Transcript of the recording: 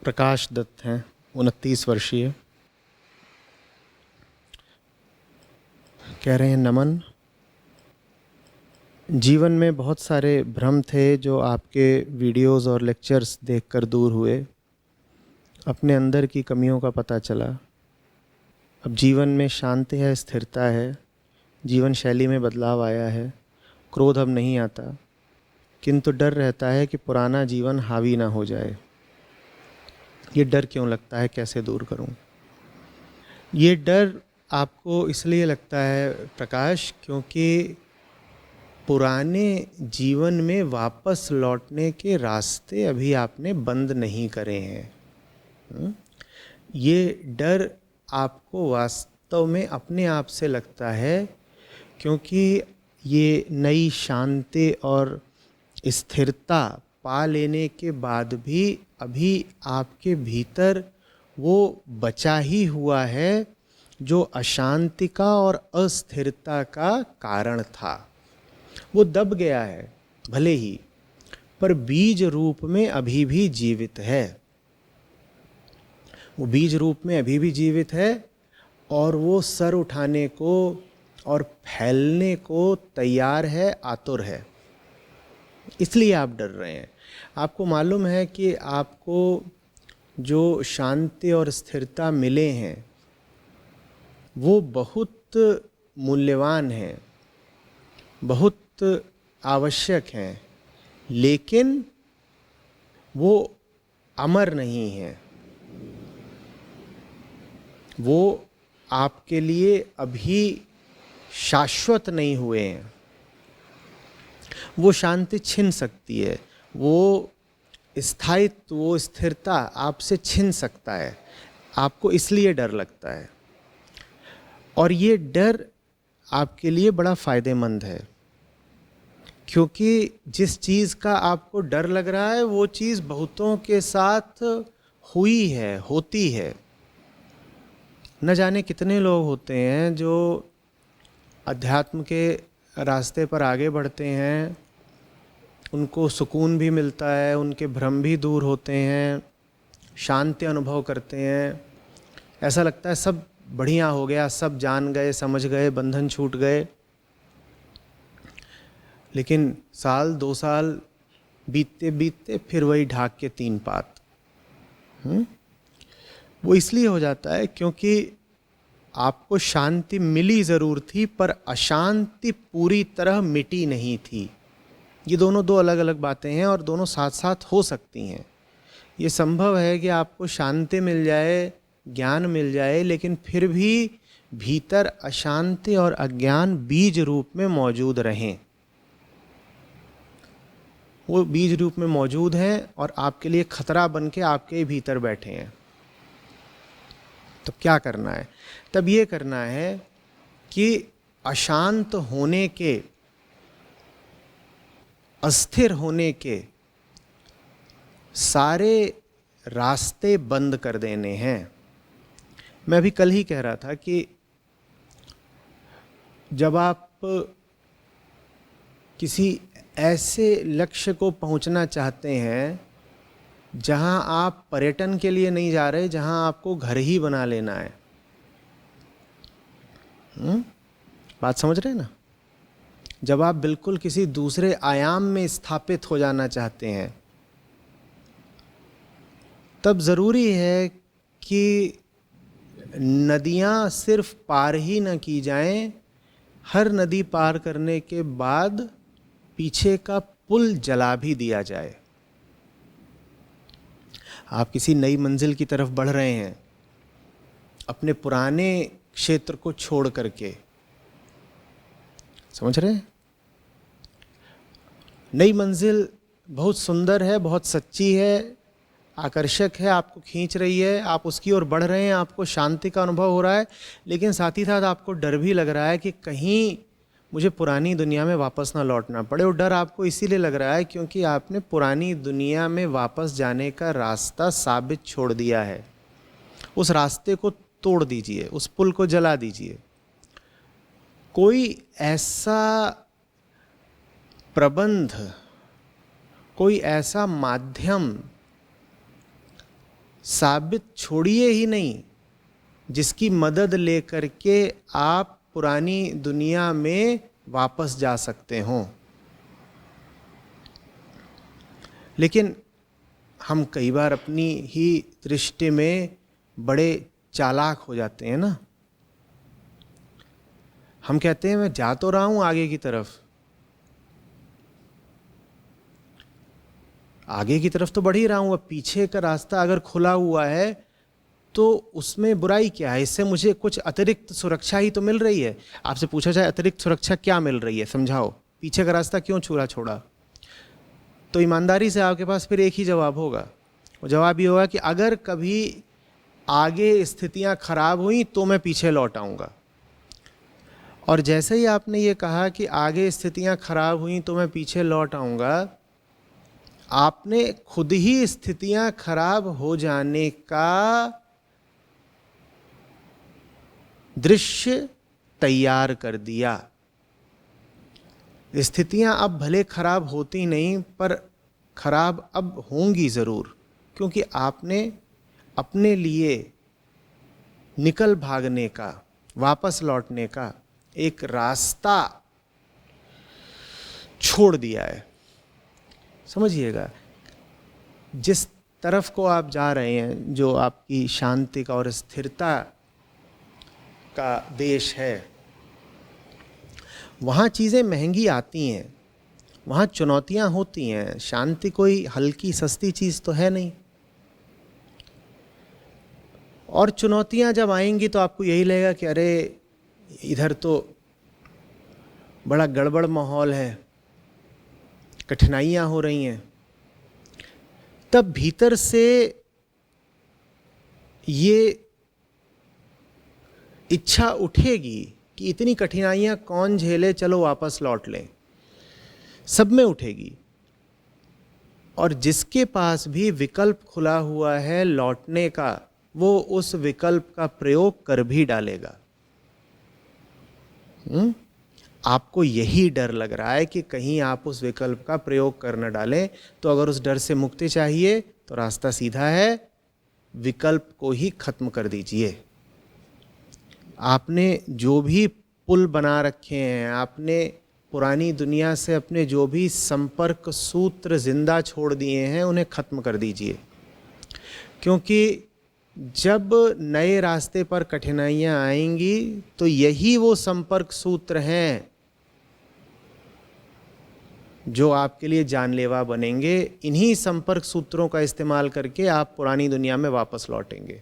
प्रकाश दत्त हैं, 29 वर्षीय। कह रहे हैं, नमन। जीवन में बहुत सारे भ्रम थे जो आपके वीडियोस और लेक्चर्स देखकर दूर हुए। अपने अंदर की कमियों का पता चला। अब जीवन में शांति है, स्थिरता है, जीवन शैली में बदलाव आया है, क्रोध अब नहीं आता, किंतु डर रहता है कि पुराना जीवन हावी ना हो जाए। ये डर क्यों लगता है, कैसे दूर करूं? ये डर आपको इसलिए लगता है प्रकाश, क्योंकि पुराने जीवन में वापस लौटने के रास्ते अभी आपने बंद नहीं करे हैं। ये डर आपको वास्तव में अपने आप से लगता है, क्योंकि ये नई शांति और स्थिरता पा लेने के बाद भी अभी आपके भीतर वो बचा ही हुआ है जो अशांति का और अस्थिरता का कारण था। वो दब गया है भले ही, पर बीज रूप में अभी भी जीवित है। वो बीज रूप में अभी भी जीवित है और वो सर उठाने को और फैलने को तैयार है, आतुर है। इसलिए आप डर रहे हैं। आपको मालूम है कि आपको जो शांति और स्थिरता मिले हैं वो बहुत मूल्यवान हैं, बहुत आवश्यक हैं, लेकिन वो अमर नहीं हैं। वो आपके लिए अभी शाश्वत नहीं हुए हैं। वो शांति छिन सकती है, वो स्थायित्व, वो स्थिरता आपसे छिन सकता है। आपको इसलिए डर लगता है, और ये डर आपके लिए बड़ा फ़ायदेमंद है, क्योंकि जिस चीज़ का आपको डर लग रहा है वो चीज़ बहुतों के साथ हुई है, होती है। न जाने कितने लोग होते हैं जो अध्यात्म के रास्ते पर आगे बढ़ते हैं, उनको सुकून भी मिलता है, उनके भ्रम भी दूर होते हैं, शांति अनुभव करते हैं। ऐसा लगता है सब बढ़िया हो गया, सब जान गए, समझ गए, बंधन छूट गए। लेकिन साल 2 साल बीतते बीतते फिर वही ढाक के 3 पात। वो इसलिए हो जाता है क्योंकि आपको शांति मिली ज़रूर थी, पर अशांति पूरी तरह मिटी नहीं थी। ये दोनों दो अलग अलग बातें हैं और दोनों साथ साथ हो सकती हैं। ये संभव है कि आपको शांति मिल जाए, ज्ञान मिल जाए, लेकिन फिर भी भीतर अशांति और अज्ञान बीज रूप में मौजूद रहें। वो बीज रूप में मौजूद हैं और आपके लिए खतरा बन के आपके भीतर बैठे हैं। तो क्या करना है? तब ये करना है कि अशांत होने के, अस्थिर होने के सारे रास्ते बंद कर देने हैं। मैं अभी कल ही कह रहा था कि जब आप किसी ऐसे लक्ष्य को पहुंचना चाहते हैं जहां आप पर्यटन के लिए नहीं जा रहे, जहां आपको घर ही बना लेना है। बात समझ रहे हैं ना? जब आप बिल्कुल किसी दूसरे आयाम में स्थापित हो जाना चाहते हैं, तब ज़रूरी है कि नदियां सिर्फ पार ही न की जाएं, हर नदी पार करने के बाद पीछे का पुल जला भी दिया जाए। आप किसी नई मंजिल की तरफ बढ़ रहे हैं, अपने पुराने क्षेत्र को छोड़ करके। समझ रहे हैं? नई मंजिल बहुत सुंदर है, बहुत सच्ची है, आकर्षक है, आपको खींच रही है, आप उसकी ओर बढ़ रहे हैं, आपको शांति का अनुभव हो रहा है, लेकिन साथ ही साथ आपको डर भी लग रहा है कि कहीं मुझे पुरानी दुनिया में वापस ना लौटना पड़े। और डर आपको इसीलिए लग रहा है क्योंकि आपने पुरानी दुनिया में वापस जाने का रास्ता साबित छोड़ दिया है। उस रास्ते को तोड़ दीजिए, उस पुल को जला दीजिए। कोई ऐसा प्रबंध, कोई ऐसा माध्यम साबित छोड़िए ही नहीं, जिसकी मदद लेकर के आप पुरानी दुनिया में वापस जा सकते हो। लेकिन हम कई बार अपनी ही दृष्टि में बड़े चालाक हो जाते हैं ना। हम कहते हैं मैं जा तो रहा हूं आगे की तरफ, आगे की तरफ तो बढ़ ही रहा हूं, अब पीछे का रास्ता अगर खुला हुआ है तो उसमें बुराई क्या है? इससे मुझे कुछ अतिरिक्त सुरक्षा ही तो मिल रही है। आपसे पूछा जाए अतिरिक्त सुरक्षा क्या मिल रही है, समझाओ, पीछे का रास्ता क्यों छूरा छोड़ा? तो ईमानदारी से आपके पास फिर एक ही जवाब होगा, वो जवाब ये होगा कि अगर कभी आगे स्थितियां खराब हुई तो मैं पीछे लौट आऊँगा। और जैसे ही आपने ये कहा कि आगे स्थितियां खराब हुई तो मैं पीछे लौट आऊँगा, आपने खुद ही स्थितियां खराब हो जाने का दृश्य तैयार कर दिया। स्थितियां अब भले खराब होती नहीं, पर खराब अब होंगी ज़रूर, क्योंकि आपने अपने लिए निकल भागने का, वापस लौटने का एक रास्ता छोड़ दिया है। समझिएगा, जिस तरफ को आप जा रहे हैं, जो आपकी शांति का और स्थिरता का देश है, वहाँ चीज़ें महंगी आती हैं, वहाँ चुनौतियाँ होती हैं। शांति कोई हल्की सस्ती चीज़ तो है नहीं। और चुनौतियाँ जब आएंगी तो आपको यही लगेगा कि अरे इधर तो बड़ा गड़बड़ माहौल है, कठिनाइयाँ हो रही हैं। तब भीतर से ये इच्छा उठेगी कि इतनी कठिनाइयाँ कौन झेले, चलो वापस लौट लें। सब में उठेगी। और जिसके पास भी विकल्प खुला हुआ है लौटने का, वो उस विकल्प का प्रयोग कर भी डालेगा। आपको यही डर लग रहा है कि कहीं आप उस विकल्प का प्रयोग कर न डालें। तो अगर उस डर से मुक्ति चाहिए तो रास्ता सीधा है, विकल्प को ही खत्म कर दीजिए। आपने जो भी पुल बना रखे हैं, आपने पुरानी दुनिया से अपने जो भी संपर्क सूत्र जिंदा छोड़ दिए हैं, उन्हें खत्म कर दीजिए। क्योंकि जब नए रास्ते पर कठिनाइयाँ आएंगी तो यही वो संपर्क सूत्र हैं जो आपके लिए जानलेवा बनेंगे। इन्हीं संपर्क सूत्रों का इस्तेमाल करके आप पुरानी दुनिया में वापस लौटेंगे।